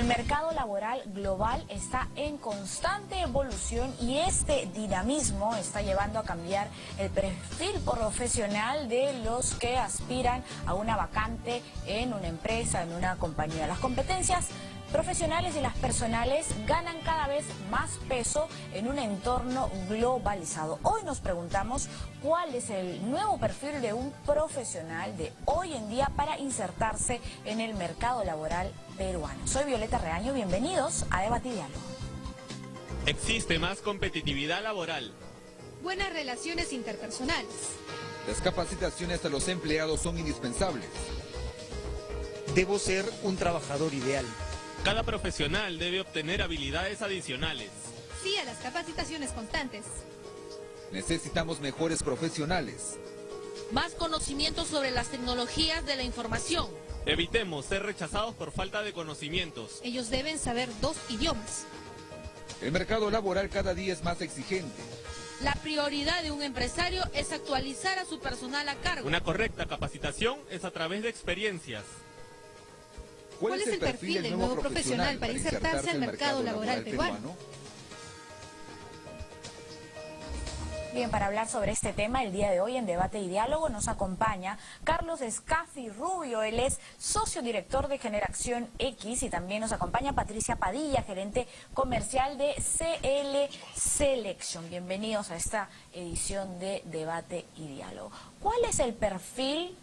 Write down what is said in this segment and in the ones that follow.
El mercado laboral global está en constante evolución y este dinamismo está llevando a cambiar el perfil profesional de los que aspiran a una vacante en una empresa, en una compañía. Las competencias profesionales y las personales ganan cada vez más peso en un entorno globalizado. Hoy nos preguntamos cuál es el nuevo perfil de un profesional de hoy en día para insertarse en el mercado laboral peruano. Soy Violeta Reaño, bienvenidos a Debate y Diálogo. Existe más competitividad laboral. Buenas relaciones interpersonales. Las capacitaciones a los empleados son indispensables. Debo ser un trabajador ideal. Cada profesional debe obtener habilidades adicionales. Sí a las capacitaciones constantes. Necesitamos mejores profesionales. Más conocimientos sobre las tecnologías de la información. Evitemos ser rechazados por falta de conocimientos. Ellos deben saber 2 idiomas. El mercado laboral cada día es más exigente. La prioridad de un empresario es actualizar a su personal a cargo. Una correcta capacitación es a través de experiencias. ¿Cuál es el perfil del nuevo profesional para insertarse al mercado laboral peruano? Bien, para hablar sobre este tema, el día de hoy en Debate y Diálogo nos acompaña Carlos Escafi Rubio. Él es socio director de Generación X, y también nos acompaña Patricia Padilla, gerente comercial de CL Selection. Bienvenidos a esta edición de Debate y Diálogo. ¿Cuál es el perfil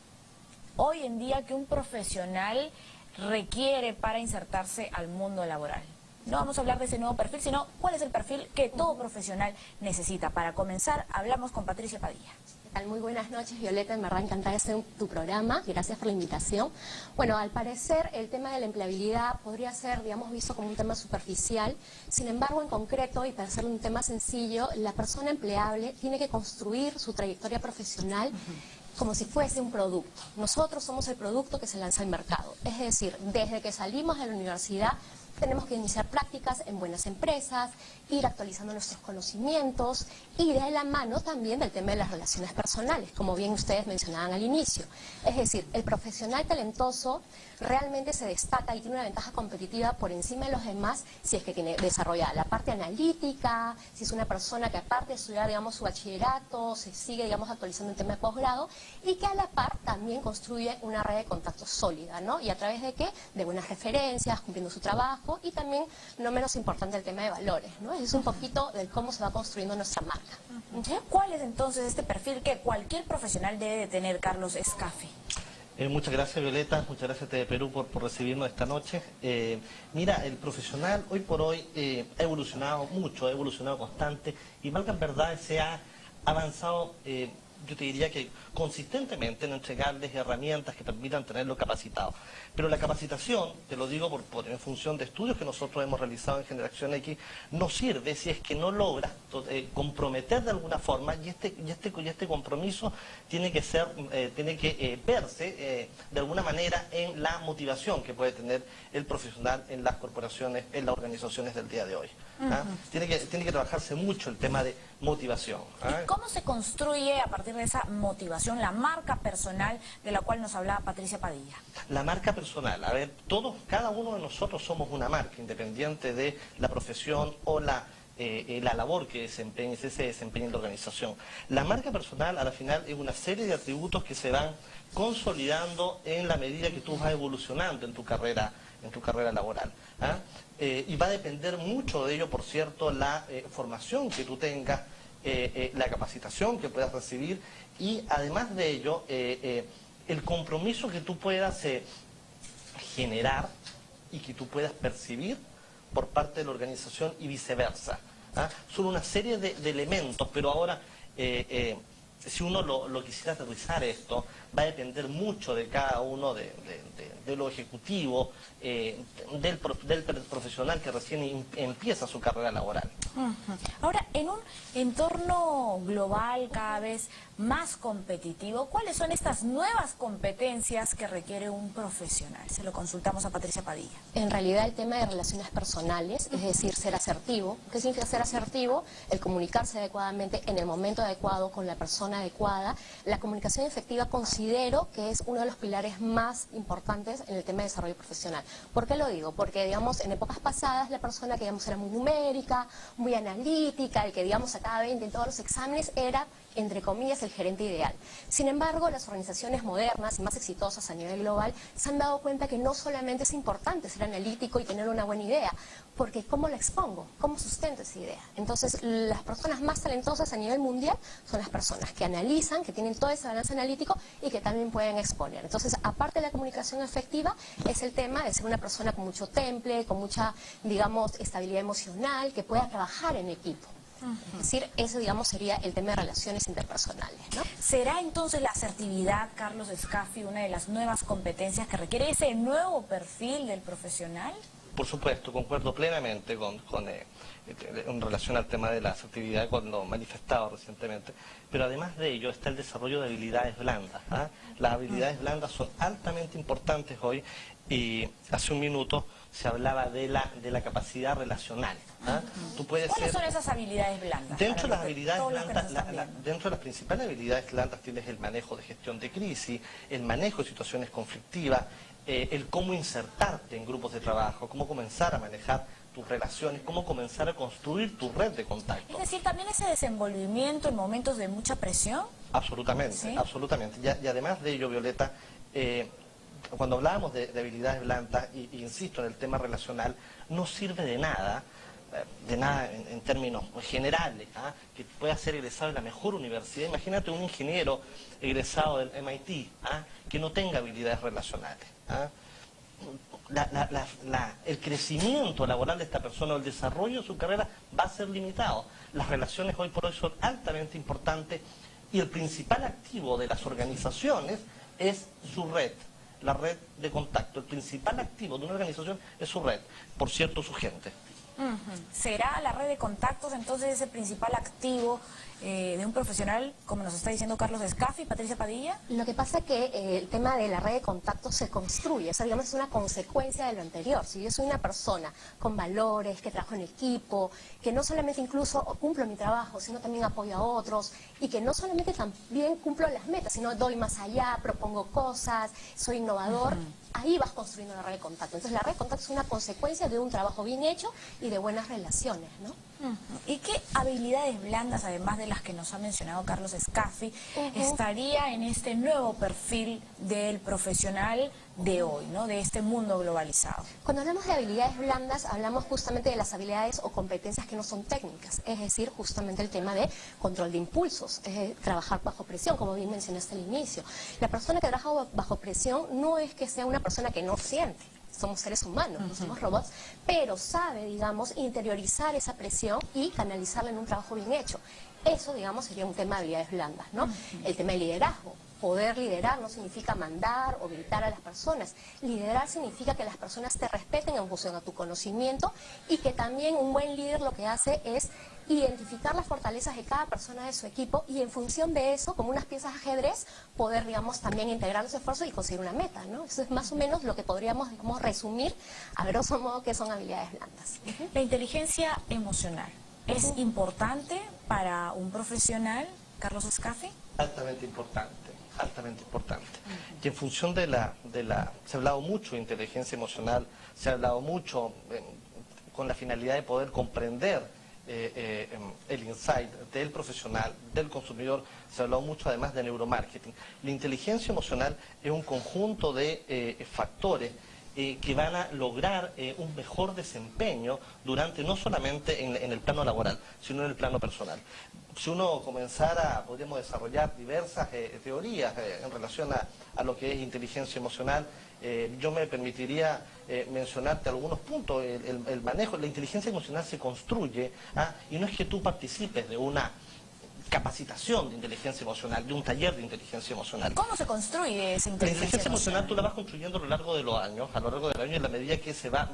hoy en día que un profesional requiere para insertarse al mundo laboral? No vamos a hablar de ese nuevo perfil, sino cuál es el perfil que todo profesional necesita. Para comenzar, hablamos con Patricia Padilla. ¿Qué tal? Muy buenas noches, Violeta. Me va a encantar estar en tu programa. Gracias por la invitación. Bueno, al parecer el tema de la empleabilidad podría ser, digamos, visto como un tema superficial. Sin embargo, en concreto, y para hacerlo un tema sencillo, la persona empleable tiene que construir su trayectoria profesional como si fuese un producto. Nosotros somos el producto que se lanza al mercado. Es decir, desde que salimos de la universidad tenemos que iniciar prácticas en buenas empresas, ir actualizando nuestros conocimientos y de la mano también del tema de las relaciones personales, como bien ustedes mencionaban al inicio. Es decir, el profesional talentoso realmente se destaca y tiene una ventaja competitiva por encima de los demás si es que tiene desarrollada la parte analítica, si es una persona que aparte de estudiar, digamos, su bachillerato, se sigue, digamos, actualizando en tema de posgrado y que a la par también construye una red de contactos sólida, ¿no? ¿Y a través de qué? De buenas referencias, cumpliendo su trabajo y también, no menos importante, el tema de valores, ¿no? Es un poquito de cómo se va construyendo nuestra marca. ¿Cuál es entonces este perfil que cualquier profesional debe de tener, Carlos Escafi? Muchas gracias, Violeta, muchas gracias TV Perú por recibirnos esta noche. Mira, el profesional hoy por hoy ha evolucionado mucho, ha evolucionado constante y valga en verdad se ha avanzado, yo te diría que consistentemente en entregarles herramientas que permitan tenerlo capacitado. Pero la capacitación, te lo digo en función de estudios que nosotros hemos realizado en Generación X, no sirve si es que no logras comprometer de alguna forma y este compromiso tiene que ser, verse de alguna manera en la motivación que puede tener el profesional en las corporaciones, en las organizaciones del día de hoy. Tiene que trabajarse mucho el tema de motivación. ¿Y cómo se construye a partir de esa motivación la marca personal de la cual nos hablaba Patricia Padilla? La marca personal, a ver, cada uno de nosotros somos una marca, independiente de la profesión o la labor que se desempeña en la organización. La marca personal, al final, es una serie de atributos que se van consolidando en la medida que tú vas evolucionando en tu carrera laboral. Y va a depender mucho de ello, por cierto, la formación que tú tengas, la capacitación que puedas recibir y además de ello, el compromiso que tú puedas generar y que tú puedas percibir por parte de la organización y viceversa. Son una serie de elementos, pero ahora si uno lo quisiera aterrizar esto, va a depender mucho de cada uno de lo ejecutivo, del profesional que recién empieza su carrera laboral. Ahora, en un entorno global cada vez más competitivo, ¿cuáles son estas nuevas competencias que requiere un profesional? Se lo consultamos a Patricia Padilla. En realidad el tema de relaciones personales, es decir, ser asertivo. ¿Qué significa ser asertivo? El comunicarse adecuadamente en el momento adecuado con la persona persona adecuada. La comunicación efectiva considero que es uno de los pilares más importantes en el tema de desarrollo profesional. ¿Por qué lo digo? Porque, digamos, en épocas pasadas la persona que, digamos, era muy numérica, muy analítica, el que, digamos, sacaba 20 en todos los exámenes era, entre comillas, el gerente ideal. Sin embargo, las organizaciones modernas y más exitosas a nivel global se han dado cuenta que no solamente es importante ser analítico y tener una buena idea, porque ¿cómo la expongo? ¿Cómo sustento esa idea? Entonces, las personas más talentosas a nivel mundial son las personas que analizan, que tienen todo ese balance analítico y que también pueden exponer. Entonces, aparte de la comunicación efectiva, es el tema de ser una persona con mucho temple, con mucha, digamos, estabilidad emocional, que pueda trabajar en equipo. Es decir, eso, digamos, sería el tema de relaciones interpersonales, ¿no? ¿Será entonces la asertividad, Carlos Scaffi, una de las nuevas competencias que requiere ese nuevo perfil del profesional? Por supuesto, concuerdo plenamente en relación al tema de la asertividad con lo manifestado recientemente, pero además de ello está el desarrollo de habilidades blandas. Las habilidades blandas son altamente importantes hoy y hace un minuto se hablaba de la capacidad relacional. Tú puedes ¿Cuáles son esas habilidades blandas? Dentro de las habilidades blandas, dentro de las principales habilidades blandas tienes el manejo de gestión de crisis, el manejo de situaciones conflictivas, el cómo insertarte en grupos de trabajo, cómo comenzar a manejar tus relaciones, cómo comenzar a construir tu red de contacto. Es decir, también ese desenvolvimiento en momentos de mucha presión. Absolutamente, ¿sí? Absolutamente. Y además de ello, Violeta, cuando hablábamos de habilidades blandas, y insisto en el tema relacional, no sirve de nada en términos generales, que pueda ser egresado de la mejor universidad. Imagínate un ingeniero egresado del MIT, que no tenga habilidades relacionales. El crecimiento laboral de esta persona o el desarrollo de su carrera va a ser limitado. Las relaciones hoy por hoy son altamente importantes y el principal activo de las organizaciones es su red, la red de contacto. El principal activo de una organización es su red, por cierto, su gente. ¿Será la red de contactos entonces ese principal activo de un profesional, como nos está diciendo Carlos Scaffi? Patricia Padilla. Lo que pasa es que el tema de la red de contactos se construye, o sea, digamos, es una consecuencia de lo anterior. Si yo soy una persona con valores, que trabajo en equipo, que no solamente incluso cumplo mi trabajo, sino también apoyo a otros, y que no solamente también cumplo las metas, sino doy más allá, propongo cosas, soy innovador, ahí vas construyendo la red de contactos. Entonces la red de contactos es una consecuencia de un trabajo bien hecho y de buenas relaciones, ¿no? ¿Y qué habilidades blandas, además de las que nos ha mencionado Carlos Scaffi, estaría en este nuevo perfil del profesional de hoy, ¿no? De este mundo globalizado? Cuando hablamos de habilidades blandas, hablamos justamente de las habilidades o competencias que no son técnicas, es decir, justamente el tema de control de impulsos, trabajar bajo presión, como bien mencionaste al inicio. La persona que trabaja bajo presión no es que sea una persona que no siente. Somos seres humanos, no somos robots, pero sabe, digamos, interiorizar esa presión y canalizarla en un trabajo bien hecho. Eso, digamos, sería un tema de habilidades blandas, ¿no? El tema de liderazgo. Poder liderar no significa mandar o gritar a las personas. Liderar significa que las personas te respeten en función a tu conocimiento y que también un buen líder lo que hace es identificar las fortalezas de cada persona de su equipo y en función de eso, como unas piezas de ajedrez, poder, digamos, también integrar los esfuerzos y conseguir una meta, ¿no? Eso es más o menos lo que podríamos, digamos, resumir a grosso modo que son habilidades blandas. La inteligencia emocional es importante para un profesional, Carlos Scaffi. Altamente importante. Altamente importante. Y en función se ha hablado mucho de inteligencia emocional, se ha hablado mucho con la finalidad de poder comprender el insight del profesional, del consumidor, se ha hablado mucho además de neuromarketing. La inteligencia emocional es un conjunto de factores que van a lograr un mejor desempeño durante, no solamente en el plano laboral, sino en el plano personal. Si uno comenzara, podríamos desarrollar diversas teorías en relación a lo que es inteligencia emocional. Yo me permitiría mencionarte algunos puntos. El manejo, la inteligencia emocional se construye, y no es que tú participes de una capacitación de inteligencia emocional, de un taller de inteligencia emocional. ¿Cómo se construye esa inteligencia emocional? La inteligencia emocional tú la vas construyendo a lo largo de los años, en la medida que se va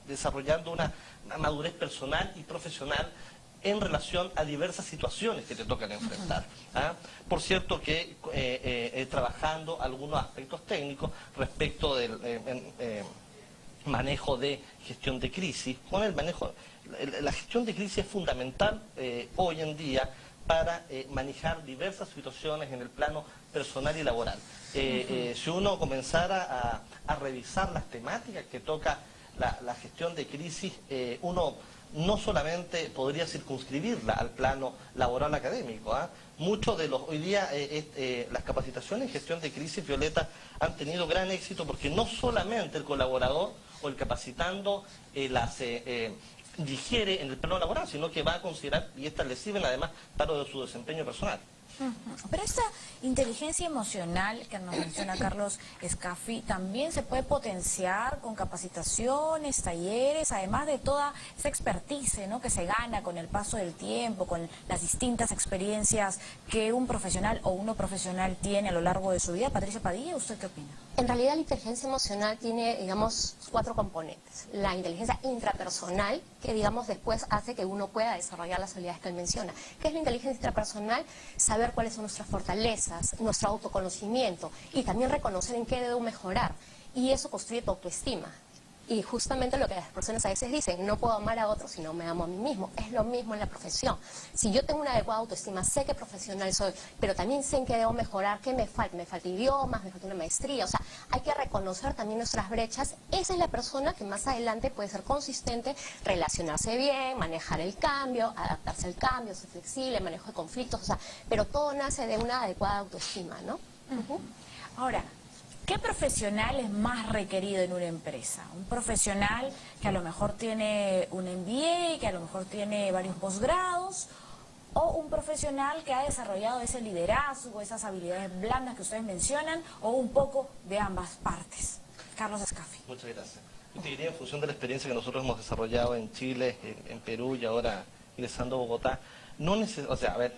desarrollando una madurez personal y profesional en relación a diversas situaciones que te tocan enfrentar. Por cierto que trabajando algunos aspectos técnicos respecto del manejo de gestión de crisis. La gestión de crisis es fundamental hoy en día para manejar diversas situaciones en el plano personal y laboral. Si uno comenzara a revisar las temáticas que toca la gestión de crisis, uno no solamente podría circunscribirla al plano laboral académico. Muchos de los, hoy día, las capacitaciones en gestión de crisis, Violeta, han tenido gran éxito porque no solamente el colaborador o el capacitando las digiere en el plano laboral, sino que va a considerar, y estas le sirven además para su desempeño personal. Pero esta inteligencia emocional que nos menciona Carlos Scaffi también se puede potenciar con capacitaciones, talleres, además de toda esa expertise, ¿no?, que se gana con el paso del tiempo, con las distintas experiencias que un profesional o uno profesional tiene a lo largo de su vida. Patricia Padilla, ¿usted qué opina? En realidad la inteligencia emocional tiene, digamos, 4 componentes. La inteligencia intrapersonal, que digamos después hace que uno pueda desarrollar las habilidades que él menciona. ¿Qué es la inteligencia intrapersonal? Saber cuáles son nuestras fortalezas, nuestro autoconocimiento y también reconocer en qué debo mejorar. Y eso construye tu autoestima. Y justamente lo que las personas a veces dicen, no puedo amar a otros si no me amo a mí mismo. Es lo mismo en la profesión. Si yo tengo una adecuada autoestima, sé qué profesional soy, pero también sé en qué debo mejorar, qué me falta. Me falta idiomas, me falta una maestría. O sea, hay que reconocer también nuestras brechas. Esa es la persona que más adelante puede ser consistente, relacionarse bien, manejar el cambio, adaptarse al cambio, ser flexible, manejo de conflictos. O sea, pero todo nace de una adecuada autoestima, ¿no? Ahora, ¿qué profesional es más requerido en una empresa? ¿Un profesional que a lo mejor tiene un MBA, que a lo mejor tiene varios posgrados? ¿O un profesional que ha desarrollado ese liderazgo, esas habilidades blandas que ustedes mencionan? ¿O un poco de ambas partes? Carlos Scaffi. Muchas gracias. Yo te diría, en función de la experiencia que nosotros hemos desarrollado en Chile, en Perú y ahora ingresando a Bogotá, o sea, a ver,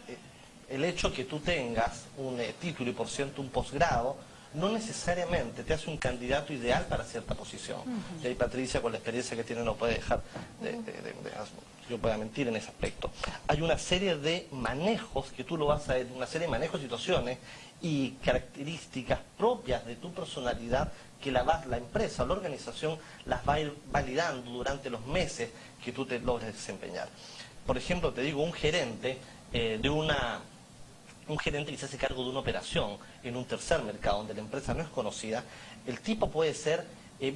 el hecho que tú tengas un título y por cierto un posgrado, no necesariamente te hace un candidato ideal para cierta posición. Y ahí Patricia, con la experiencia que tiene, no puede dejar yo pueda mentir en ese aspecto. Hay una serie de manejos que tú lo vas a ver, una serie de manejos, situaciones y características propias de tu personalidad que la empresa o la organización las va a ir validando durante los meses que tú te logres desempeñar. Por ejemplo, te digo, un gerente que se hace cargo de una operación en un tercer mercado donde la empresa no es conocida, el tipo puede ser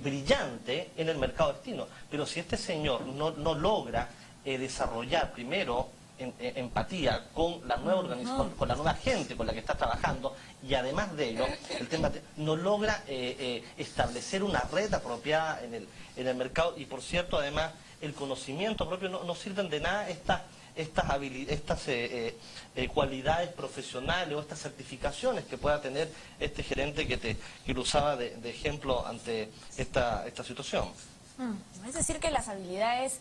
brillante en el mercado destino, pero si este señor no logra desarrollar primero empatía con la nueva organización, con la nueva gente con la que está trabajando, y además de ello, no logra establecer una red apropiada en el mercado, y por cierto, además, el conocimiento propio no sirven de nada estas cualidades profesionales o estas certificaciones que pueda tener este gerente que lo usaba de ejemplo ante esta situación. Es decir, que las habilidades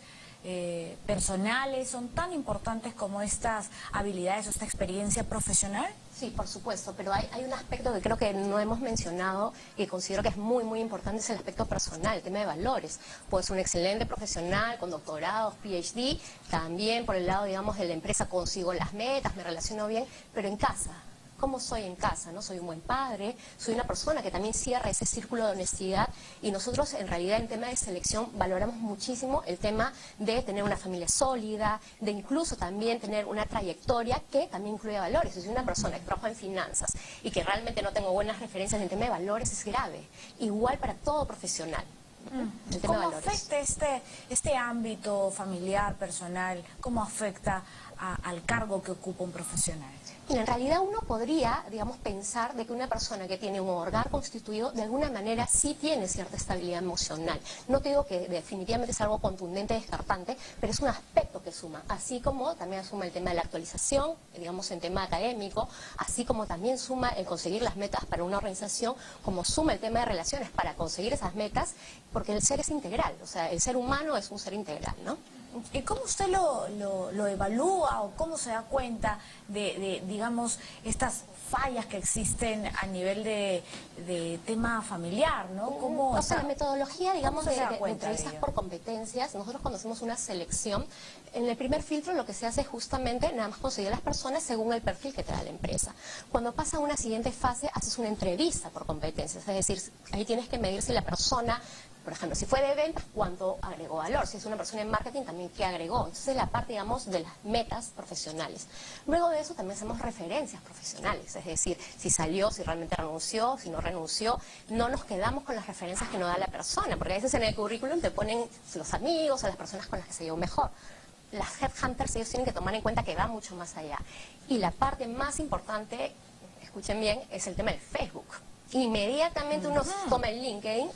personales son tan importantes como estas habilidades o esta experiencia profesional. Sí, por supuesto, pero hay un aspecto que creo que no hemos mencionado y considero que es muy, muy importante, es el aspecto personal, el tema de valores. Puedes ser un excelente profesional con doctorados, PhD, también por el lado, digamos, de la empresa consigo las metas, me relaciono bien, pero en casa. ¿Cómo soy en casa? ¿No? Soy un buen padre, soy una persona que también cierra ese círculo de honestidad, y nosotros en realidad en tema de selección valoramos muchísimo el tema de tener una familia sólida, de incluso también tener una trayectoria que también incluye valores. Si soy una persona que trabaja en finanzas y que realmente no tengo buenas referencias en tema de valores, es grave. Igual para todo profesional. ¿Cómo afecta este ámbito familiar, personal? ¿Cómo afecta al cargo que ocupa un profesional? En realidad uno podría, digamos, pensar de que una persona que tiene un hogar constituido de alguna manera sí tiene cierta estabilidad emocional. No te digo que definitivamente es algo contundente, descartante, pero es un aspecto que suma, así como también suma el tema de la actualización, digamos, en tema académico, así como también suma el conseguir las metas para una organización, como suma el tema de relaciones para conseguir esas metas, porque el ser es integral, o sea, el ser humano es un ser integral, ¿no? ¿Y cómo usted lo evalúa o cómo se da cuenta de digamos, estas fallas que existen a nivel de tema familiar, ¿no? ¿Cómo o sea, la metodología, digamos, de entrevistas de por competencias, nosotros cuando hacemos una selección, en el primer filtro lo que se hace es justamente nada más conseguir las personas según el perfil que te da la empresa. Cuando pasa a una siguiente fase, haces una entrevista por competencias, es decir, ahí tienes que medir si la persona Por ejemplo, si fue de ventas, ¿cuánto agregó valor? Si es una persona en marketing, también ¿qué agregó? Entonces, la parte, digamos, de las metas profesionales. Luego de eso, también hacemos referencias profesionales, es decir, si salió, si realmente renunció, si no renunció. No nos quedamos con las referencias que nos da la persona, porque a veces en el currículum te ponen los amigos o las personas con las que se llevó mejor. Las headhunters, ellos tienen que tomar en cuenta que va mucho más allá. Y la parte más importante, escuchen bien, es el tema del Facebook. Inmediatamente uno toma el LinkedIn.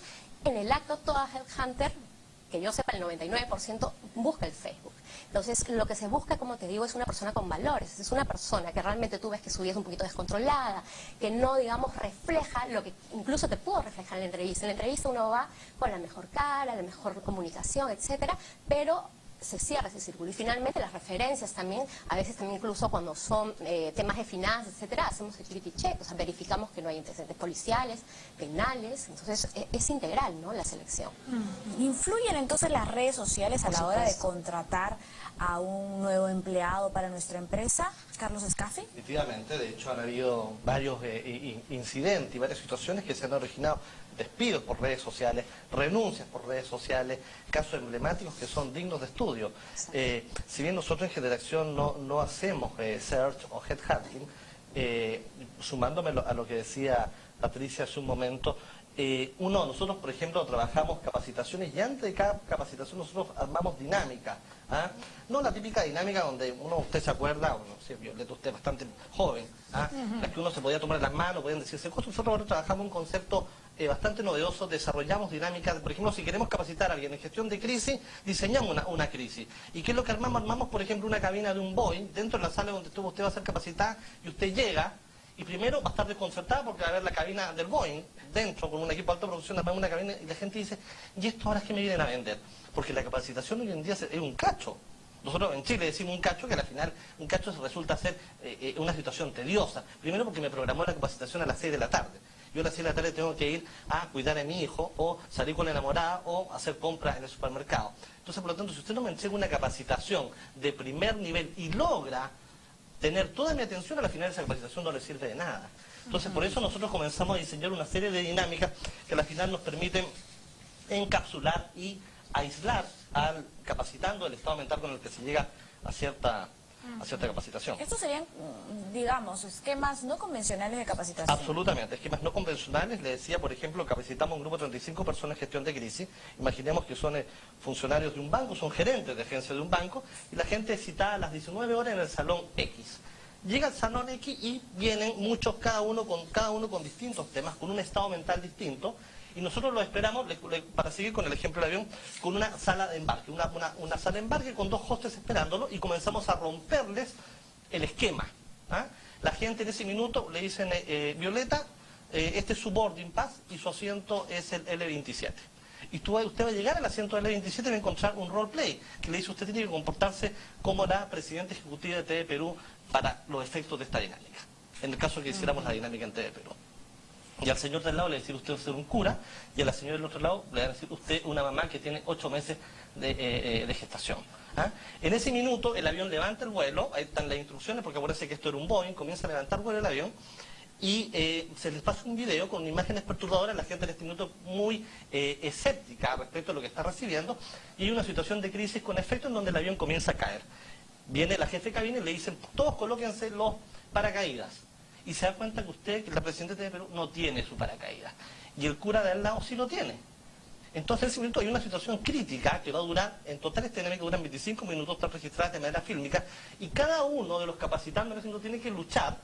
En el acto, toda headhunter, que yo sepa, el 99% busca el Facebook. Entonces, lo que se busca, como te digo, es una persona con valores. Es una persona que realmente tú ves que su vida es un poquito descontrolada, que no, digamos, refleja lo que incluso te pudo reflejar en la entrevista. En la entrevista uno va con la mejor cara, la mejor comunicación, etcétera, pero se cierra ese círculo. Y finalmente las referencias también, a veces también incluso cuando son temas de finanzas, etcétera, hacemos security check, o sea, verificamos que no hay antecedentes policiales, penales, entonces es integral, ¿no?, la selección. ¿Influyen entonces las redes sociales a la hora de contratar a un nuevo empleado para nuestra empresa? Carlos Escafi. Efectivamente, de hecho han habido varios incidentes y varias situaciones que se han originado: despidos por redes sociales, renuncias por redes sociales, casos emblemáticos que son dignos de estudio. Si bien nosotros en Generación no hacemos search o headhunting, sumándome a lo que decía Patricia hace un momento, nosotros por ejemplo trabajamos capacitaciones y antes de cada capacitación nosotros armamos dinámica. ¿Ah? No la típica dinámica donde usted se acuerda, no sé, Violeta, usted es bastante joven, ¿ah? Las que uno se podía tomar las manos, podían decirse cosas. Nosotros ahora trabajamos un concepto bastante novedoso, desarrollamos dinámicas. Por ejemplo, si queremos capacitar a alguien en gestión de crisis, diseñamos una crisis. ¿Y qué es lo que armamos? Armamos, por ejemplo, una cabina de un Boeing dentro de la sala donde usted va a ser capacitada, y usted llega y primero va a estar desconcertada porque va a ver la cabina del Boeing dentro con un equipo de alta producción, armamos una cabina y la gente dice: ¿y esto ahora es que me vienen a vender? Porque la capacitación hoy en día es un cacho. Nosotros en Chile decimos un cacho, que al final un cacho resulta ser una situación tediosa. Primero porque me programó la capacitación a las 6 de la tarde. Yo a las 6 de la tarde tengo que ir a cuidar a mi hijo, o salir con la enamorada, o hacer compras en el supermercado. Entonces, por lo tanto, si usted no me entrega una capacitación de primer nivel y logra tener toda mi atención, a la final esa capacitación no le sirve de nada. Entonces, por eso nosotros comenzamos a diseñar una serie de dinámicas que al final nos permiten encapsular y aislar al capacitando el estado mental con el que se llega a cierta capacitación. Estos serían, digamos, esquemas no convencionales de capacitación. Absolutamente, esquemas no convencionales. Le decía, por ejemplo, capacitamos un grupo de 35 personas en gestión de crisis. Imaginemos que son funcionarios de un banco, son gerentes de agencia de un banco, y la gente es citada a las 19 horas en el salón X. Llega al salón X y vienen muchos, cada uno con distintos temas, con un estado mental distinto. Y nosotros lo esperamos, para seguir con el ejemplo del avión, con una sala de embarque, una sala de embarque con 2 hostes esperándolo, y comenzamos a romperles el esquema. ¿Ah? La gente en ese minuto le dicen: Violeta, este es su boarding pass y su asiento es el L27. Y usted va a llegar al asiento del L27 y va a encontrar un roleplay que le dice: usted tiene que comportarse como la presidenta ejecutiva de TV Perú para los efectos de esta dinámica. En el caso que hiciéramos la dinámica en TV Perú. Y al señor del lado le va a decir: usted va a ser un cura, y a la señora del otro lado le va a decir: usted una mamá que tiene 8 meses de gestación. ¿Ah? En ese minuto el avión levanta el vuelo, ahí están las instrucciones, porque acuérdense que esto era un Boeing, comienza a levantar vuelo el avión, y se les pasa un video con imágenes perturbadoras. La gente en este minuto muy escéptica respecto a lo que está recibiendo, y hay una situación de crisis con efecto en donde el avión comienza a caer. Viene la jefe de cabina y le dicen: todos colóquense los paracaídas. Y se da cuenta que usted, que la presidenta de Perú, no tiene su paracaídas. Y el cura de al lado sí lo tiene. Entonces en ese momento hay una situación crítica que va a durar, en total esta dinámica duran 25 minutos, están registradas de manera fílmica, y cada uno de los capacitantes en ese momento tiene que luchar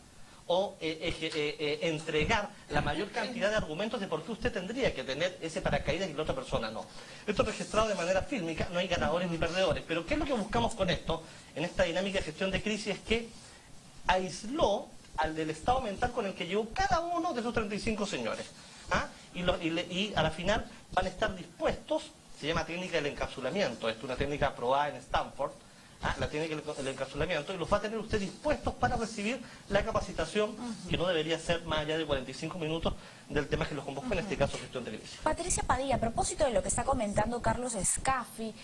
o entregar la mayor cantidad de argumentos de por qué usted tendría que tener ese paracaídas y la otra persona no. Esto es registrado de manera fílmica, no hay ganadores ni perdedores. Pero ¿qué es lo que buscamos con esto, en esta dinámica de gestión de crisis? Es que aisló al del estado mental con el que llevó cada uno de esos 35 señores. ¿Ah? Y a la final van a estar dispuestos, se llama técnica del encapsulamiento, es una técnica aprobada en Stanford, la técnica del encapsulamiento, y los va a tener usted dispuestos para recibir la capacitación, que no debería ser más allá de 45 minutos del tema que los convocó, en este caso gestión de crisis. Patricia Padilla, a propósito de lo que está comentando Carlos Escafi,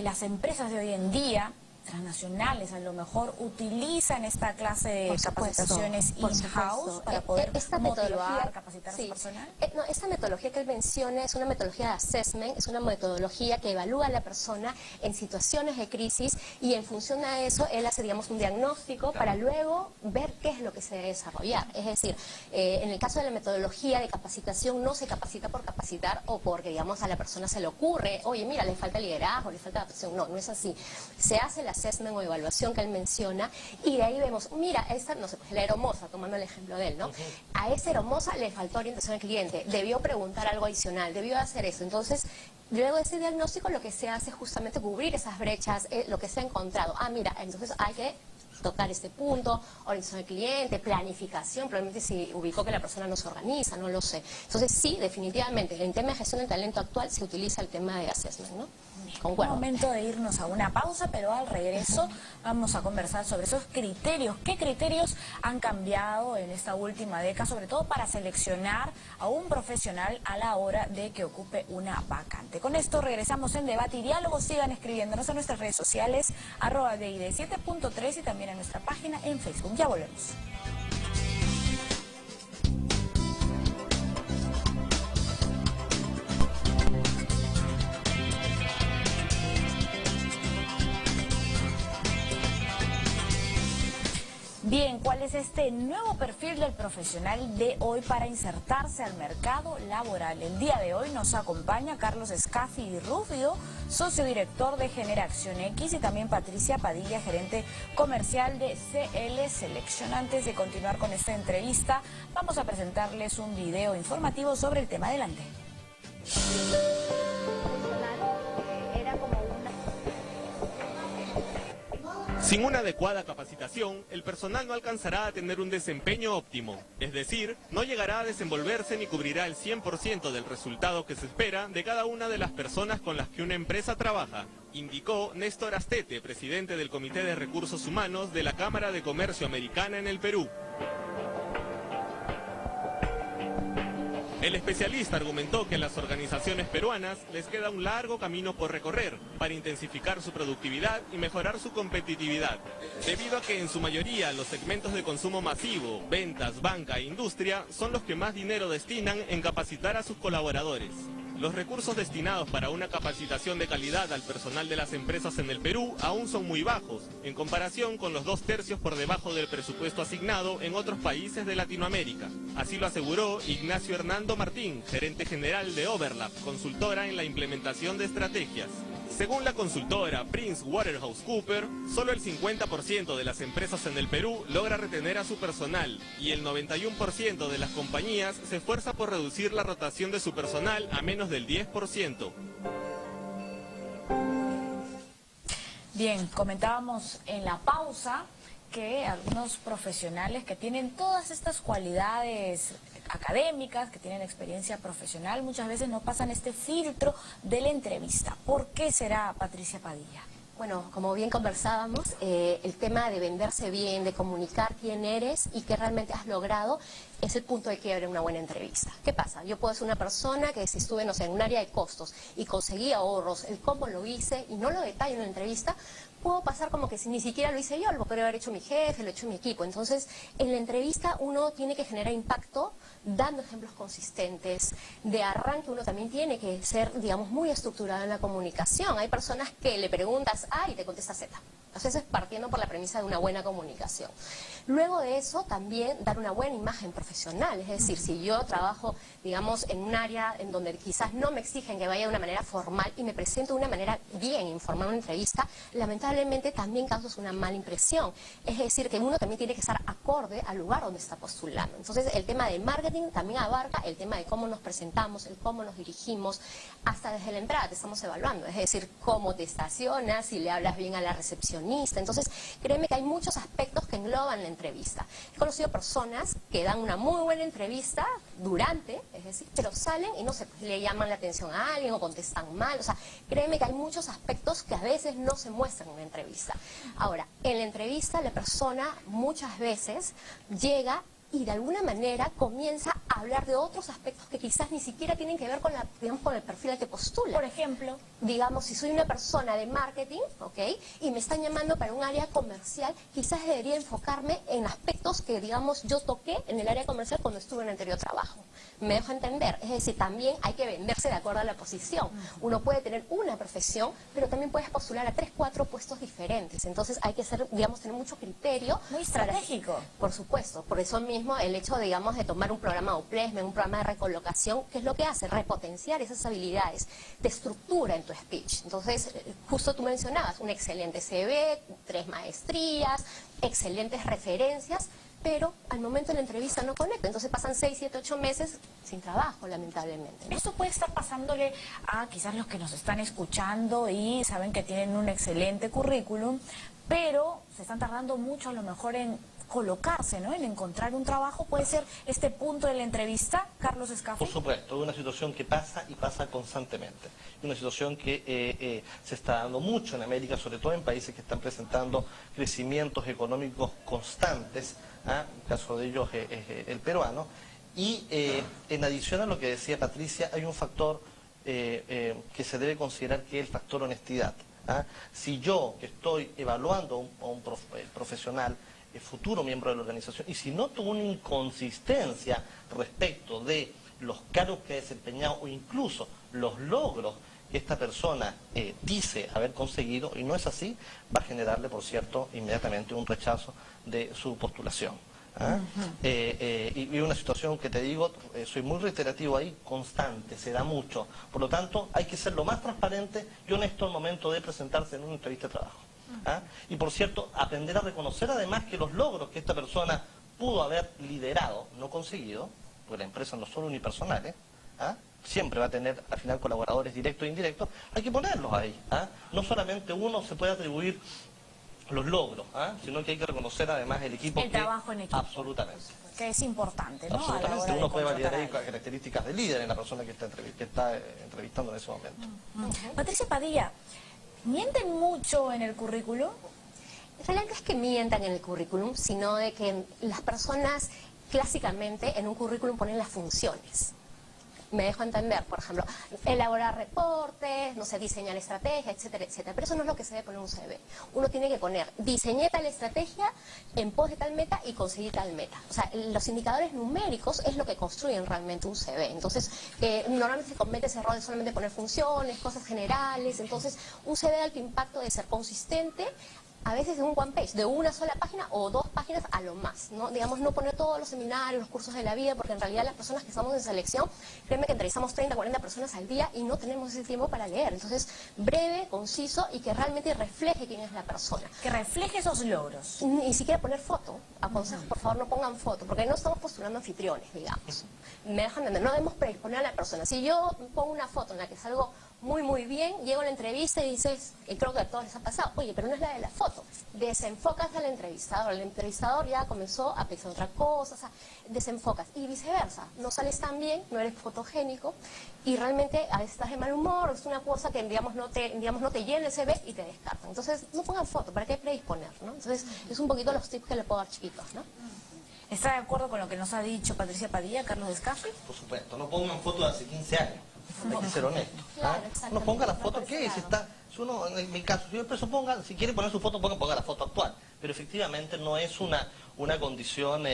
las empresas de hoy en día transnacionales a lo mejor utilizan esta clase de capacitaciones in-house para poder motivar, capacitar a su personal? No, esta metodología que él menciona es una metodología de assessment, es una metodología que evalúa a la persona en situaciones de crisis y en función a eso él hace, digamos, un diagnóstico para luego ver qué es lo que se debe desarrollar. Es decir, en el caso de la metodología de capacitación no se capacita por capacitar o porque, digamos, a la persona se le ocurre, oye, mira, le falta liderazgo, le falta adaptación. No, no es así. Se hace la assessment o evaluación que él menciona y de ahí vemos, mira, esta, no sé, pues la Aeromoza, tomando el ejemplo de él, ¿no? A esa Aeromoza le faltó orientación al cliente, debió preguntar algo adicional, debió hacer eso. Entonces, luego de ese diagnóstico lo que se hace es justamente cubrir esas brechas, lo que se ha encontrado. Ah, mira, entonces hay que tocar este punto, orientación al cliente, planificación, probablemente si ubicó que la persona no se organiza, no lo sé. Entonces sí, definitivamente, en tema de gestión de talento actual se utiliza el tema de assessment, ¿no? Concuerdo. Momento de irnos a una pausa, pero al regreso vamos a conversar sobre esos criterios. ¿Qué criterios han cambiado en esta última década, sobre todo para seleccionar a un profesional a la hora de que ocupe una vacante? Con esto regresamos en Debate y Diálogo. Sigan escribiéndonos a nuestras redes sociales, @DID7.3 y también a nuestra página en Facebook. Ya volvemos. Bien, ¿cuál es este nuevo perfil del profesional de hoy para insertarse al mercado laboral? El día de hoy nos acompaña Carlos Escafi Rubio, socio director de Generación X, y también Patricia Padilla, gerente comercial de CL Selection. Antes de continuar con esta entrevista, vamos a presentarles un video informativo sobre el tema. Adelante. Sin una adecuada capacitación, el personal no alcanzará a tener un desempeño óptimo, es decir, no llegará a desenvolverse ni cubrirá el 100% del resultado que se espera de cada una de las personas con las que una empresa trabaja, indicó Néstor Astete, presidente del Comité de Recursos Humanos de la Cámara de Comercio Americana en el Perú. El especialista argumentó que a las organizaciones peruanas les queda un largo camino por recorrer para intensificar su productividad y mejorar su competitividad, debido a que en su mayoría los segmentos de consumo masivo, ventas, banca e industria son los que más dinero destinan en capacitar a sus colaboradores. Los recursos destinados para una capacitación de calidad al personal de las empresas en el Perú aún son muy bajos, en comparación con los 2/3 por debajo del presupuesto asignado en otros países de Latinoamérica. Así lo aseguró Ignacio Hernando Martín, gerente general de Overlap, consultora en la implementación de estrategias. Según la consultora PricewaterhouseCoopers, solo el 50% de las empresas en el Perú logra retener a su personal y el 91% de las compañías se esfuerza por reducir la rotación de su personal a menos del 10%. Bien, comentábamos en la pausa que algunos profesionales que tienen todas estas cualidades académicas, que tienen experiencia profesional, muchas veces no pasan este filtro de la entrevista. ¿Por qué será, Patricia Padilla? Bueno, como bien conversábamos, el tema de venderse bien, de comunicar quién eres y qué realmente has logrado, es el punto de quiebre en una buena entrevista. ¿Qué pasa? Yo puedo ser una persona que si estuve, no sé, en un área de costos y conseguí ahorros, el cómo lo hice y no lo detallo en la entrevista, puedo pasar como que si ni siquiera lo hice yo, lo podría haber hecho mi jefe, lo ha hecho mi equipo. Entonces, en la entrevista uno tiene que generar impacto dando ejemplos consistentes. De arranque uno también tiene que ser, digamos, muy estructurado en la comunicación. Hay personas que le preguntas A y te contesta Z. Entonces, partiendo por la premisa de una buena comunicación. Luego de eso, también dar una buena imagen profesional. Es decir, si yo trabajo, digamos, en un área en donde quizás no me exigen que vaya de una manera formal y me presento de una manera bien informal en una entrevista, lamentablemente también causas una mala impresión. Es decir, que uno también tiene que estar acorde al lugar donde está postulando. Entonces, el tema del marketing también abarca el tema de cómo nos presentamos, el cómo nos dirigimos, hasta desde la entrada te estamos evaluando. Es decir, cómo te estacionas, si le hablas bien a la recepción. Entonces, créeme que hay muchos aspectos que engloban la entrevista. He conocido personas que dan una muy buena entrevista durante, es decir, pero salen y no sé, pues, le llaman la atención a alguien o contestan mal. O sea, créeme que hay muchos aspectos que a veces no se muestran en una entrevista. Ahora, en la entrevista la persona muchas veces llega y de alguna manera comienza a hablar de otros aspectos que quizás ni siquiera tienen que ver con con el perfil al que postula. Por ejemplo, digamos, si soy una persona de marketing, ¿ok? Y me están llamando para un área comercial, quizás debería enfocarme en aspectos que, digamos, yo toqué en el área comercial cuando estuve en el anterior trabajo. Me dejo entender. Es decir, también hay que venderse de acuerdo a la posición. Uno puede tener una profesión, pero también puedes postular a 3, 4 puestos diferentes. Entonces hay que ser, digamos, tener mucho criterio. Muy estratégico. Por supuesto. Por eso mismo el hecho, digamos, de tomar un programa de placement, un programa de recolocación, ¿qué es lo que hace? Repotenciar esas habilidades, te estructura en tu speech. Entonces, justo tú mencionabas, un excelente CV, 3 maestrías, excelentes referencias, pero al momento de la entrevista no conecta. Entonces pasan 6, 7, 8 meses sin trabajo, lamentablemente, ¿no? Esto puede estar pasándole a quizás los que nos están escuchando y saben que tienen un excelente currículum, pero se están tardando mucho a lo mejor en colocarse, ¿no? En encontrar un trabajo. ¿Puede ser este punto de la entrevista, Carlos Escaffi? Por supuesto, es una situación que pasa y pasa constantemente. Es una situación que se está dando mucho en América, sobre todo en países que están presentando crecimientos económicos constantes. El caso de ellos es el peruano. Y en adición a lo que decía Patricia, hay un factor que se debe considerar, que es el factor honestidad. Si yo, que estoy evaluando a un profesional, futuro miembro de la organización, y si noto una inconsistencia respecto de los cargos que ha desempeñado o incluso los logros que esta persona dice haber conseguido, y no es así, va a generarle, por cierto, inmediatamente un rechazo de su postulación. Y una situación que te digo, soy muy reiterativo ahí, constante, se da mucho. Por lo tanto, hay que ser lo más transparente y honesto al momento de presentarse en una entrevista de trabajo. Y por cierto, aprender a reconocer además que los logros que esta persona pudo haber liderado, no conseguido, porque la empresa no son unipersonales, siempre va a tener al final colaboradores directos e indirectos, hay que ponerlos ahí. No solamente uno se puede atribuir los logros, sino que hay que reconocer además el equipo. El trabajo en equipo. Absolutamente. Que es importante, ¿no? Absolutamente. Uno puede validar ahí características de líder en la persona que está entrevistando en ese momento. Patricia Padilla, ¿mienten mucho en el currículum? En realidad no es que mientan en el currículum, sino de que las personas clásicamente en un currículum ponen las funciones. Me dejo entender, por ejemplo, elaborar reportes, no sé, diseñar estrategia, etcétera, etcétera. Pero eso no es lo que se debe poner en un CV. Uno tiene que poner, diseñé tal estrategia en pos de tal meta y conseguí tal meta. O sea, los indicadores numéricos es lo que construyen realmente un CV. Entonces, normalmente se comete ese error de solamente poner funciones, cosas generales. Entonces, un CV de alto impacto debe ser consistente, a veces de un one page, de una sola página o 2 páginas a lo más, ¿no? Digamos, no poner todos los seminarios, los cursos de la vida, porque en realidad las personas que estamos en selección, créeme que entrevistamos 30, 40 personas al día y no tenemos ese tiempo para leer. Entonces, breve, conciso y que realmente refleje quién es la persona. Que refleje esos logros. Ni siquiera poner foto. Aconsejo, por favor, no pongan foto, porque no estamos postulando anfitriones, digamos. Me dejan entender, no debemos predisponer a la persona. Si yo pongo una foto en la que salgo muy bien, llego a la entrevista y dices, y creo que a todos les ha pasado, oye, pero no es la de la foto. Desenfocas al entrevistador. El entrevistador ya comenzó a pensar otra cosa, o sea, desenfocas. Y viceversa, no sales tan bien, no eres fotogénico, y realmente a veces estás de mal humor, es una cosa que, digamos, no te llena el CV y te descartan. Entonces, no pongan foto, ¿para qué predisponer, no? Entonces, es un poquito los tips que le puedo dar, chiquitos, ¿no? ¿Está de acuerdo con lo que nos ha dicho Patricia Padilla, Carlos Escaffi? Por supuesto, no pongan fotos de hace 15 años. Hay que ser honesto. Claro, Uno ponga la foto que si está, si uno, en mi caso, si yo preso ponga, si quiere poner su foto, ponga la foto actual. Pero efectivamente no es una condición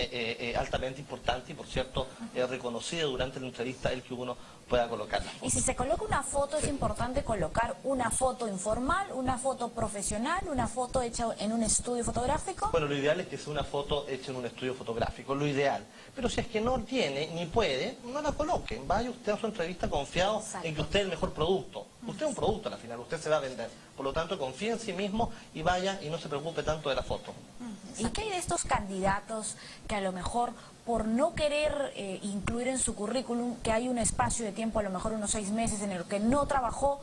altamente importante y, por cierto, reconocida durante la entrevista el que uno pueda colocarla. Y si se coloca una foto, es importante colocar una foto informal, una foto profesional, una foto hecha en un estudio fotográfico. Bueno, lo ideal es que sea una foto hecha en un estudio fotográfico, lo ideal. Pero si es que no tiene ni puede, no la coloquen. Vaya usted a su entrevista confiado en que usted es el mejor producto. Usted es un producto al final, usted se va a vender. Por lo tanto, confíe en sí mismo y vaya y no se preocupe tanto de la foto. ¿Y qué hay de estos candidatos que a lo mejor por no querer incluir en su currículum que hay un espacio de tiempo, a lo mejor unos 6 meses en el que no trabajó,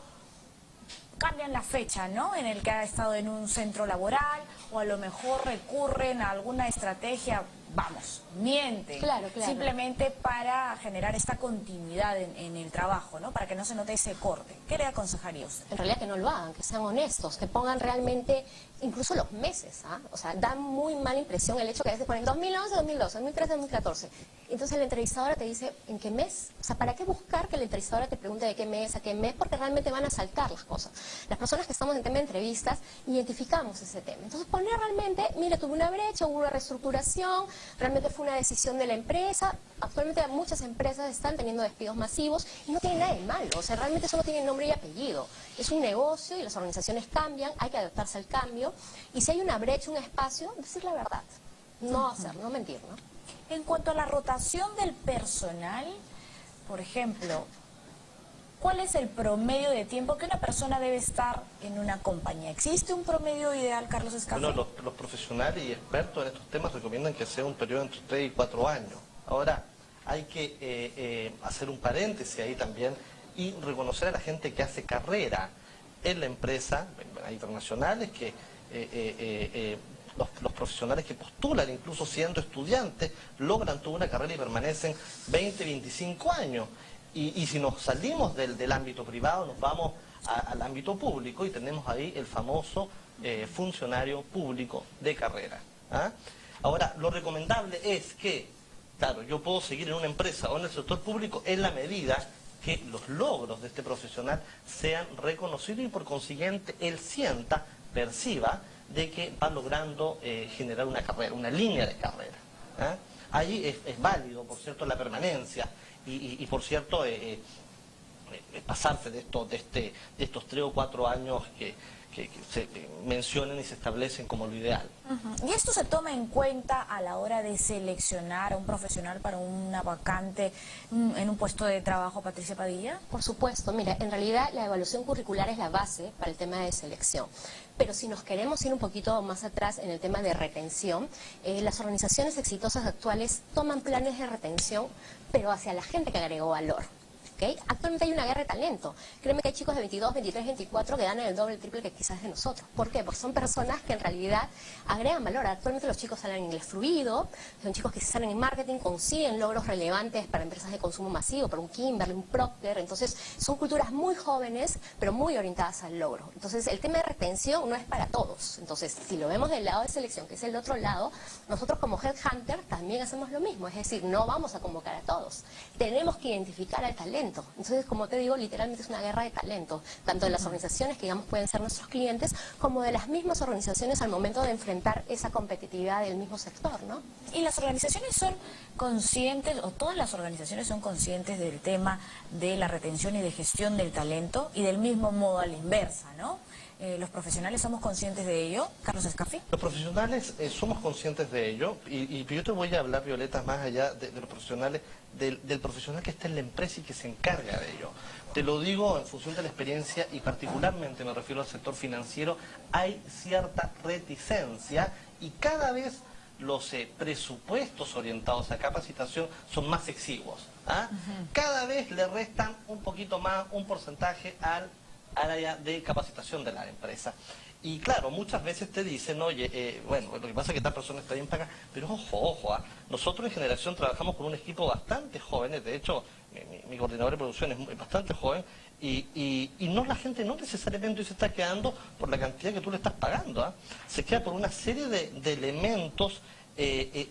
cambian la fecha, ¿no? En el que ha estado en un centro laboral, o a lo mejor recurren a alguna estrategia vamos, mienten, Claro. simplemente para generar esta continuidad en el trabajo, ¿no? Para que no se note ese corte. ¿Qué le aconsejaría usted? En realidad que no lo hagan, que sean honestos, que pongan realmente incluso los meses, ¿ah? O sea, da muy mala impresión el hecho que a veces ponen 2011, 2012, 2013, 2014. Entonces la entrevistadora te dice, ¿en qué mes? O sea, ¿para qué buscar que la entrevistadora te pregunte de qué mes a qué mes? Porque realmente van a saltar las cosas. Las personas que estamos en tema de entrevistas identificamos ese tema. Entonces poner realmente, mira, tuve una brecha, hubo una reestructuración, realmente fue una decisión de la empresa. Actualmente muchas empresas están teniendo despidos masivos y no tiene nada de malo. O sea, realmente eso no tiene nombre y apellido. Es un negocio y las organizaciones cambian, hay que adaptarse al cambio. Y si hay una brecha, un espacio, decir la verdad. No hacer, no mentir, ¿no? En cuanto a la rotación del personal, por ejemplo, ¿cuál es el promedio de tiempo que una persona debe estar en una compañía? ¿Existe un promedio ideal, Carlos Escafí? Bueno, los profesionales y expertos en estos temas recomiendan que sea un periodo entre 3 y 4 años. Ahora, hay que hacer un paréntesis ahí también y reconocer a la gente que hace carrera en la empresa. Hay internacionales que los profesionales que postulan, incluso siendo estudiantes, logran toda una carrera y permanecen 20, 25 años. Y si nos salimos del ámbito privado, nos vamos al ámbito público y tenemos ahí el famoso funcionario público de carrera. ¿Ah? Ahora, lo recomendable es que, claro, yo puedo seguir en una empresa o en el sector público en la medida que los logros de este profesional sean reconocidos y por consiguiente él perciba de que va logrando generar una carrera, una línea de carrera. ¿Ah? Ahí es válido, por cierto, la permanencia y por cierto, pasarse de estos 3 o 4 años que se mencionan y se establecen como lo ideal. ¿Y esto se toma en cuenta a la hora de seleccionar a un profesional para una vacante en un puesto de trabajo, Patricia Padilla? Por supuesto, mira, en realidad la evaluación curricular es la base para el tema de selección. Pero si nos queremos ir un poquito más atrás en el tema de retención, las organizaciones exitosas actuales toman planes de retención, pero hacia la gente que agregó valor. ¿Okay? Actualmente hay una guerra de talento. Créeme que hay chicos de 22, 23, 24 que ganan el doble, el triple que quizás de nosotros. ¿Por qué? Porque son personas que en realidad agregan valor. Actualmente los chicos hablan inglés fluido, son chicos que salen en marketing, consiguen logros relevantes para empresas de consumo masivo, para un Kimberly, un Procter. Entonces son culturas muy jóvenes, pero muy orientadas al logro. Entonces el tema de retención no es para todos. Entonces si lo vemos del lado de selección, que es el otro lado, nosotros como Headhunter también hacemos lo mismo. Es decir, no vamos a convocar a todos. Tenemos que identificar al talento. Entonces, como te digo, literalmente es una guerra de talento, tanto de las organizaciones que digamos pueden ser nuestros clientes, como de las mismas organizaciones al momento de enfrentar esa competitividad del mismo sector, ¿no? ¿Y las organizaciones son conscientes, o todas las organizaciones son conscientes del tema de la retención y de gestión del talento, y del mismo modo a la inversa, ¿no? ¿Los profesionales somos conscientes de ello? Carlos Escafí. Los profesionales somos conscientes de ello y yo te voy a hablar, Violeta, más allá de los profesionales, del profesional que está en la empresa y que se encarga de ello. Te lo digo en función de la experiencia y particularmente me refiero al sector financiero, hay cierta reticencia y cada vez los presupuestos orientados a capacitación son más exiguos. ¿Ah? Cada vez le restan un poquito más, un porcentaje al área de capacitación de la empresa. Y claro, muchas veces te dicen, oye, bueno, lo que pasa es que esta persona está bien pagada, pero ojo, nosotros en Generación trabajamos con un equipo bastante joven, de hecho, mi coordinador de producción es bastante joven, y no, la gente no necesariamente se está quedando por la cantidad que tú le estás pagando, ¿ah? Se queda por una serie de elementos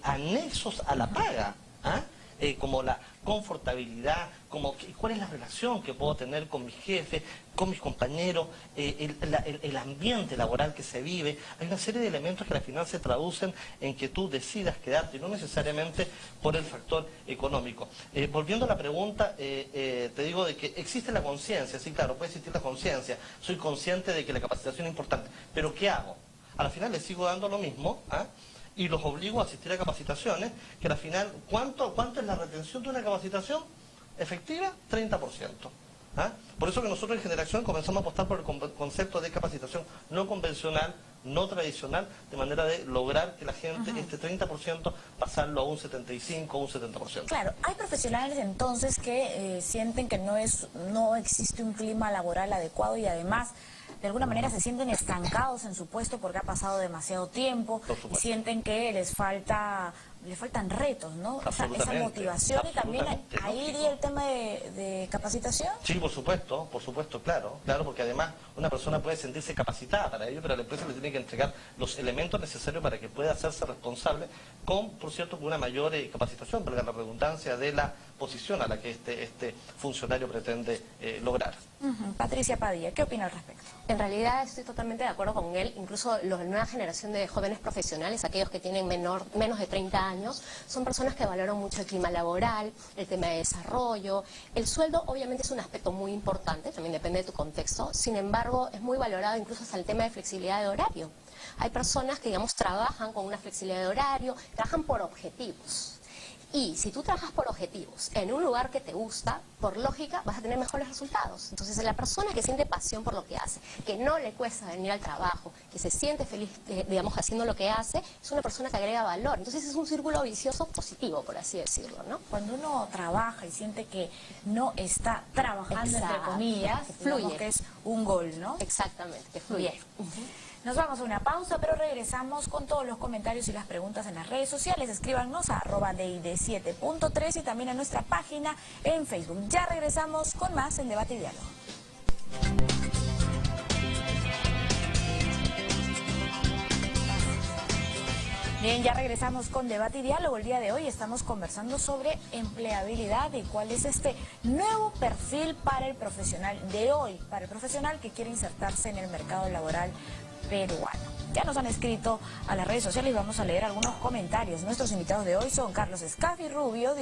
anexos a la paga, ¿ah? Como la confortabilidad, como cuál es la relación que puedo tener con mis jefes, con mis compañeros, el ambiente laboral que se vive. Hay una serie de elementos que al final se traducen en que tú decidas quedarte, y no necesariamente por el factor económico. Volviendo a la pregunta, te digo de que existe la conciencia, sí, claro, puede existir la conciencia, soy consciente de que la capacitación es importante, pero ¿qué hago? Al final les sigo dando lo mismo, ¿ah? Y los obligo a asistir a capacitaciones, que al final, ¿cuánto es la retención de una capacitación efectiva? 30%. ¿Ah? Por eso que nosotros en Generación comenzamos a apostar por el concepto de capacitación no convencional, no tradicional, de manera de lograr que la gente, este 30%, pasarlo a un 75% o un 70%. Claro, hay profesionales entonces que sienten que no existe un clima laboral adecuado y además de alguna manera se sienten estancados en su puesto porque ha pasado demasiado tiempo y sienten que les falta le faltan retos, ¿no? Esa motivación, y también ahí iría el tema de capacitación. Sí, por supuesto, claro, porque además una persona puede sentirse capacitada para ello, pero la empresa le tiene que entregar los elementos necesarios para que pueda hacerse responsable con, por cierto, con una mayor capacitación, para la redundancia de la posición a la que este funcionario pretende lograr. Patricia Padilla, ¿qué opina al respecto? En realidad estoy totalmente de acuerdo con él. Incluso la nueva generación de jóvenes profesionales, aquellos que tienen menos de 30 años, son personas que valoran mucho el clima laboral, el tema de desarrollo. El sueldo obviamente es un aspecto muy importante, también depende de tu contexto. Sin embargo, es muy valorado incluso hasta el tema de flexibilidad de horario. Hay personas que, digamos, trabajan con una flexibilidad de horario, trabajan por objetivos. Y si tú trabajas por objetivos en un lugar que te gusta, por lógica vas a tener mejores resultados. Entonces, la persona que siente pasión por lo que hace, que no le cuesta venir al trabajo, que se siente feliz, digamos, haciendo lo que hace, es una persona que agrega valor. Entonces, es un círculo vicioso positivo, por así decirlo, ¿no? Cuando uno trabaja y siente que no está trabajando, entre comillas, fluye, que es un gol, ¿no? Exactamente, que fluye. Bien. Nos vamos a una pausa, pero regresamos con todos los comentarios y las preguntas en las redes sociales. Escríbanos a @DID7.3 y también a nuestra página en Facebook. Ya regresamos con más en Debate y Diálogo. Bien, ya regresamos con Debate y Diálogo. El día de hoy estamos conversando sobre empleabilidad y cuál es este nuevo perfil para el profesional de hoy, para el profesional que quiere insertarse en el mercado laboral peruano. Ya nos han escrito a las redes sociales y vamos a leer algunos comentarios. Nuestros invitados de hoy son Carlos Escafi Rubio,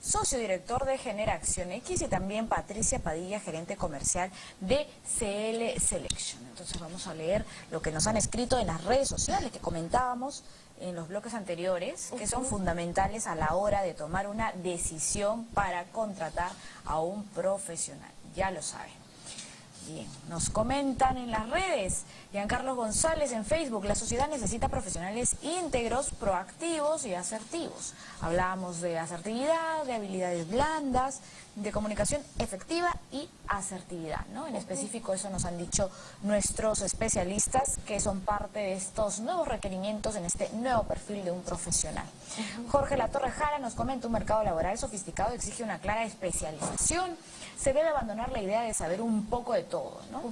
socio director de Generación X, y también Patricia Padilla, gerente comercial de CL Selection. Entonces vamos a leer lo que nos han escrito en las redes sociales que comentábamos en los bloques anteriores, que son fundamentales a la hora de tomar una decisión para contratar a un profesional. Ya lo saben. Bien, nos comentan en las redes, Giancarlo González en Facebook, la sociedad necesita profesionales íntegros, proactivos y asertivos. Hablábamos de asertividad, de habilidades blandas, de comunicación efectiva y asertividad, ¿no? En específico eso nos han dicho nuestros especialistas, que son parte de estos nuevos requerimientos en este nuevo perfil de un profesional. Jorge Latorre Jara nos comenta, un mercado laboral sofisticado exige una clara especialización. Se debe abandonar la idea de saber un poco de todo, ¿no?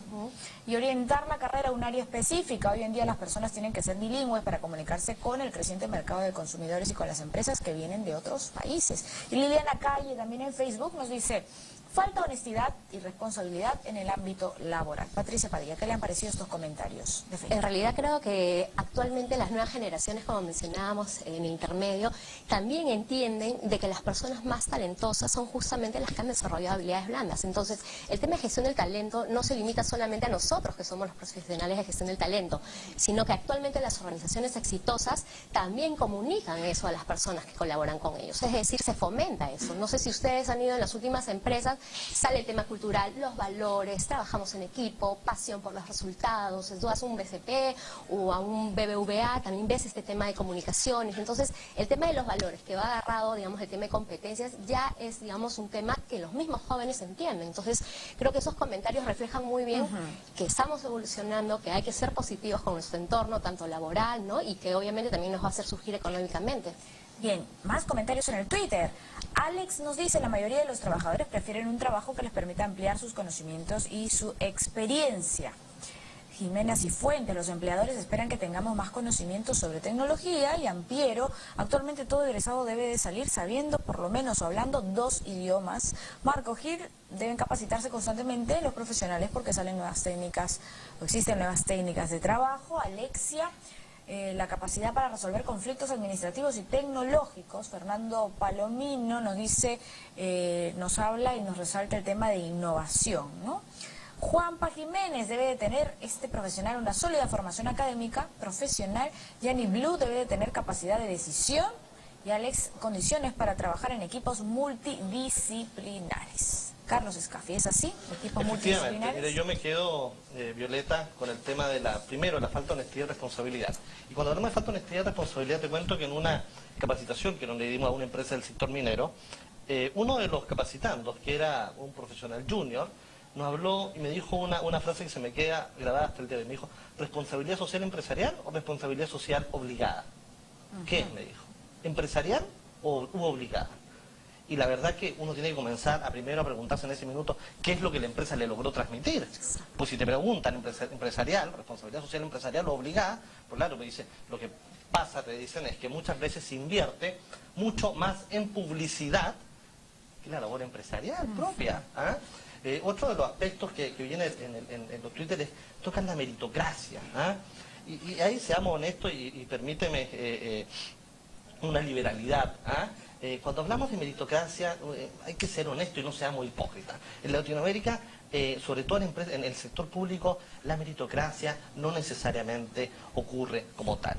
Y orientar la carrera a un área específica. Hoy en día las personas tienen que ser bilingües para comunicarse con el creciente mercado de consumidores y con las empresas que vienen de otros países. Y Liliana Calle también en Facebook nos dice, falta honestidad y responsabilidad en el ámbito laboral. Patricia Padilla, ¿qué le han parecido estos comentarios de Facebook? En realidad creo que actualmente las nuevas generaciones, como mencionábamos en el intermedio, también entienden de que las personas más talentosas son justamente las que han desarrollado habilidades blandas. Entonces, el tema de gestión del talento no se limita solamente a nosotros, que somos los profesionales de gestión del talento, sino que actualmente las organizaciones exitosas también comunican eso a las personas que colaboran con ellos. Es decir, se fomenta eso. No sé si ustedes han ido en las últimas empresas, sale el tema cultural, los valores, trabajamos en equipo, pasión por los resultados. Si tú vas a un BCP o a un BBVA, también ves este tema de comunicaciones. Entonces, el tema de los valores que va agarrado, digamos, el tema de competencias, ya es, digamos, un tema que los mismos jóvenes entienden. Entonces, creo que esos comentarios reflejan muy bien que estamos evolucionando, que hay que ser positivos con nuestro entorno, tanto laboral, ¿no? Y que obviamente también nos va a hacer surgir económicamente. Bien, más comentarios en el Twitter. Alex nos dice, la mayoría de los trabajadores prefieren un trabajo que les permita ampliar sus conocimientos y su experiencia. Jimena Cifuentes, los empleadores esperan que tengamos más conocimientos sobre tecnología. Y Ampiero, actualmente todo egresado debe de salir sabiendo, por lo menos, o hablando 2 idiomas. Marco Gil, deben capacitarse constantemente los profesionales porque salen nuevas técnicas, o existen nuevas técnicas de trabajo. Alexia, la capacidad para resolver conflictos administrativos y tecnológicos. Fernando Palomino nos dice, nos habla y nos resalta el tema de innovación, ¿no? Juanpa Jiménez, debe de tener este profesional una sólida formación académica, profesional. Yanni Blue, debe de tener capacidad de decisión. Y Alex, condiciones para trabajar en equipos multidisciplinares. Carlos Escafi, ¿es así? ¿Equipos multidisciplinares? Mire, yo me quedo, Violeta, con el tema de la falta de honestidad y responsabilidad. Y cuando hablamos de falta de honestidad y responsabilidad, te cuento que en una capacitación que nos le dimos a una empresa del sector minero, uno de los capacitandos, que era un profesional junior, nos habló y me dijo una frase que se me queda grabada hasta el día de hoy. Me dijo, ¿responsabilidad social empresarial o responsabilidad social obligada? ¿Qué? Me dijo. empresarial u obligada. Y la verdad que uno tiene que comenzar primero a preguntarse en ese minuto qué es lo que la empresa le logró transmitir. Pues si te preguntan empresarial, responsabilidad social empresarial o obligada, pues claro, me dice, lo que pasa, te dicen, es que muchas veces se invierte mucho más en publicidad que la labor empresarial propia. Otro de los aspectos que viene en los Twitter tocan la meritocracia. Y ahí seamos honestos y permíteme una liberalidad. Cuando hablamos de meritocracia hay que ser honesto y no seamos hipócritas. En Latinoamérica, sobre todo en el sector público, la meritocracia no necesariamente ocurre como tal.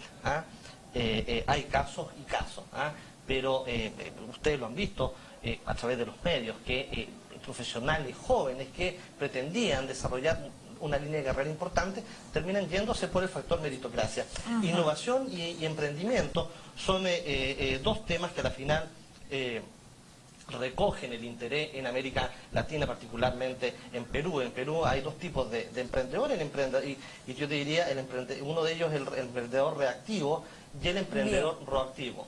Hay casos y casos, pero ustedes lo han visto a través de los medios, que profesionales jóvenes que pretendían desarrollar una línea de carrera importante, terminan yéndose por el factor meritocracia. Innovación y emprendimiento son dos temas que a la final recogen el interés en América Latina, particularmente en Perú. En Perú hay dos tipos de emprendedores, y yo te diría, uno de ellos es el emprendedor reactivo y el emprendedor proactivo.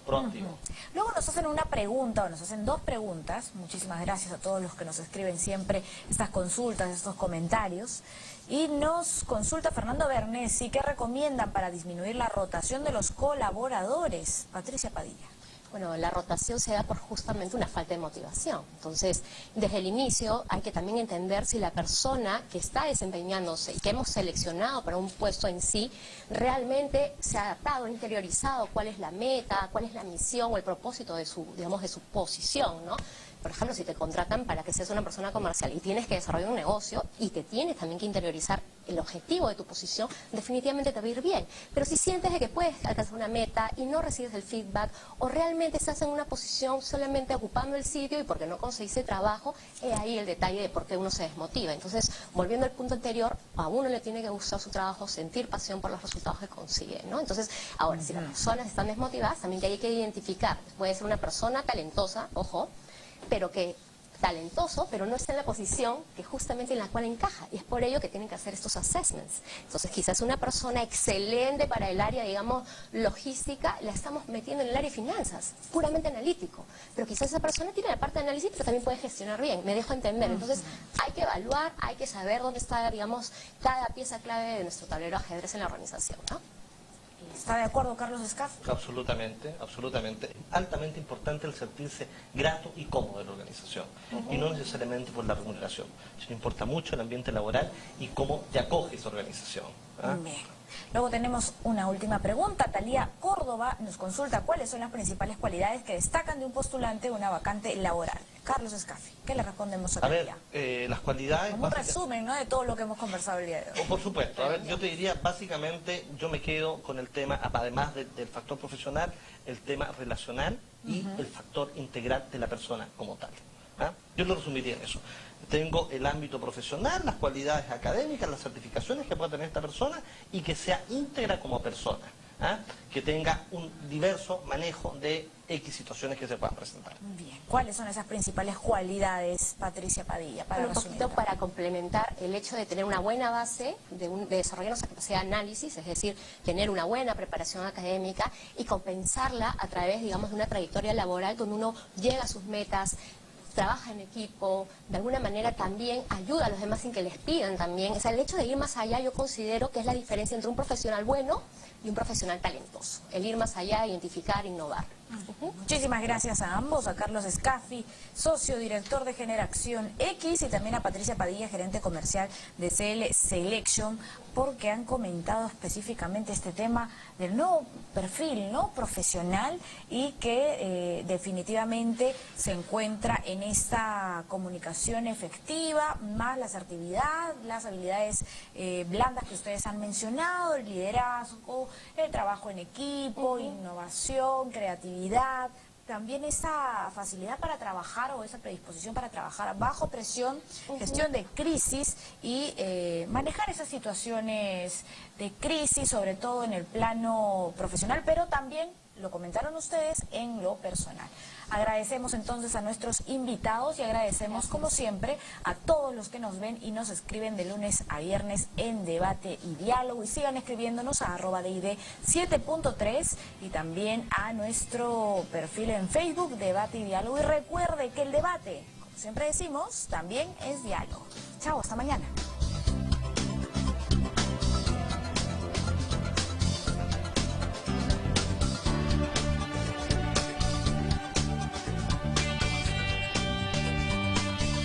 Luego nos hacen una pregunta, o nos hacen dos preguntas. Muchísimas gracias a todos los que nos escriben siempre estas consultas, estos comentarios. Y nos consulta Fernando Bernesi, ¿qué recomiendan para disminuir la rotación de los colaboradores? Patricia Padilla. Bueno, la rotación se da por justamente una falta de motivación. Entonces, desde el inicio hay que también entender si la persona que está desempeñándose y que hemos seleccionado para un puesto en sí, realmente se ha adaptado, interiorizado cuál es la meta, cuál es la misión o el propósito de su, digamos, de su posición, ¿no? Por ejemplo, si te contratan para que seas una persona comercial y tienes que desarrollar un negocio y te tienes también que interiorizar el objetivo de tu posición, definitivamente te va a ir bien. Pero si sientes de que puedes alcanzar una meta y no recibes el feedback, o realmente estás en una posición solamente ocupando el sitio y porque no conseguiste trabajo, es ahí el detalle de por qué uno se desmotiva. Entonces, volviendo al punto anterior, a uno le tiene que gustar su trabajo, sentir pasión por los resultados que consigue, ¿no? Entonces, ahora, si las personas están desmotivadas, también hay que identificar. Puede ser una persona talentosa, ojo, pero que talentoso, pero no está en la posición que justamente en la cual encaja, y es por ello que tienen que hacer estos assessments. Entonces quizás una persona excelente para el área, digamos, logística, la estamos metiendo en el área de finanzas, puramente analítico, pero quizás esa persona tiene la parte de análisis, pero también puede gestionar bien, me dejo entender. Entonces hay que evaluar, hay que saber dónde está, digamos, cada pieza clave de nuestro tablero de ajedrez en la organización, ¿no? ¿Está de acuerdo Carlos Escaf? Absolutamente, absolutamente. Altamente importante el sentirse grato y cómodo en la organización. Y no necesariamente por la remuneración, sino importa mucho el ambiente laboral y cómo te acoge esa organización. Bien. Luego tenemos una última pregunta. Talía Córdoba nos consulta cuáles son las principales cualidades que destacan de un postulante a una vacante laboral. Carlos Escafi, ¿qué le respondemos a Talía? A ver, las cualidades... Como un resumen, ¿no?, de todo lo que hemos conversado el día de hoy. Por supuesto. A ver, yo te diría, básicamente, yo me quedo con el tema, además del factor profesional, el tema relacional y el factor integral de la persona como tal. Yo lo resumiría en eso. Tengo el ámbito profesional, las cualidades académicas, las certificaciones que pueda tener esta persona y que sea íntegra como persona, que tenga un diverso manejo de X situaciones que se puedan presentar. Bien. ¿Cuáles son esas principales cualidades, Patricia Padilla, para un poquito para complementar el hecho de tener una buena base, de desarrollar nuestra capacidad de análisis, es decir, tener una buena preparación académica y compensarla a través, digamos, de una trayectoria laboral donde uno llega a sus metas, trabaja en equipo, de alguna manera también ayuda a los demás sin que les pidan también. O sea, el hecho de ir más allá yo considero que es la diferencia entre un profesional bueno y un profesional talentoso. El ir más allá, identificar, innovar. Muchísimas gracias a ambos, a Carlos Escafi, socio director de Generación X, y también a Patricia Padilla, gerente comercial de CL Selection, porque han comentado específicamente este tema del nuevo perfil, ¿no?, profesional, y que definitivamente se encuentra en esta comunicación efectiva, más la asertividad, las habilidades blandas que ustedes han mencionado, el liderazgo, el trabajo en equipo, innovación, creatividad, también esa facilidad para trabajar o esa predisposición para trabajar bajo presión, gestión de crisis y manejar esas situaciones de crisis, sobre todo en el plano profesional, pero también, lo comentaron ustedes, en lo personal. Agradecemos entonces a nuestros invitados y agradecemos como siempre a todos los que nos ven y nos escriben de lunes a viernes en Debate y Diálogo, y sigan escribiéndonos a @DID7.3 y también a nuestro perfil en Facebook Debate y Diálogo, y recuerde que el debate, como siempre decimos, también es diálogo. Chao, hasta mañana.